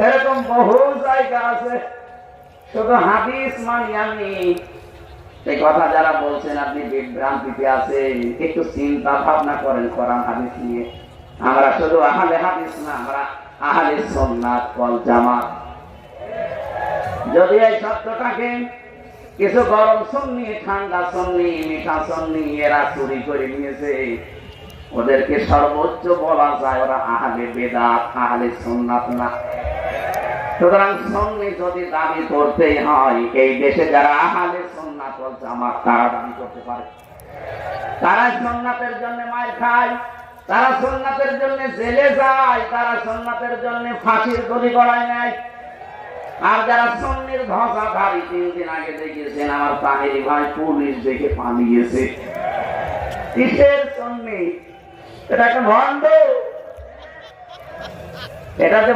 এরকম বহু জায়গা আছে। শুধু হাদিস মানি আমি, এই কথা যারা বলছেন আপনি বিভ্রান্তিতে আছেন, একটু চিন্তা ভাবনা করেন কোরআন হাদিস নিয়ে। আমরা শুধু আহলে হাদিস না, আমরা আহলে সুন্নাত ওয়াল জামাত। যদি এই শব্দটাকে কিছু গরম সুন্নি, ঠান্ডা সুন্নি, মিঠা সুন্নি এরা চুরি করে নিয়েছে, ওদেরকে সর্বোচ্চ বলা যায় ওরা আহলে বেদাত, আহলে সুন্নাত না। সুতরাং সুন্নি যদি দাবি করতেই হয়, এই দেশে যারা আহলে সুন্নাত ওয়াল জামাত তারা দাবি করতে পারে। তারা সুন্নাতের জন্য মার খায়, তারা সুন্নাতের জন্য জেলে যায়, তারা সুন্নাতের জন্য ফাঁসির দড়ি গড়ায় নেয়। আর যারা সুন্নির ধ্বজাধারী, 3 দিন আগে দেখেছেন আমার তাহেরি ভাই পুলিশ দেখে পালিয়েছে। কিসের সুন্নি? এটা একটা ভণ্ড, এটা যে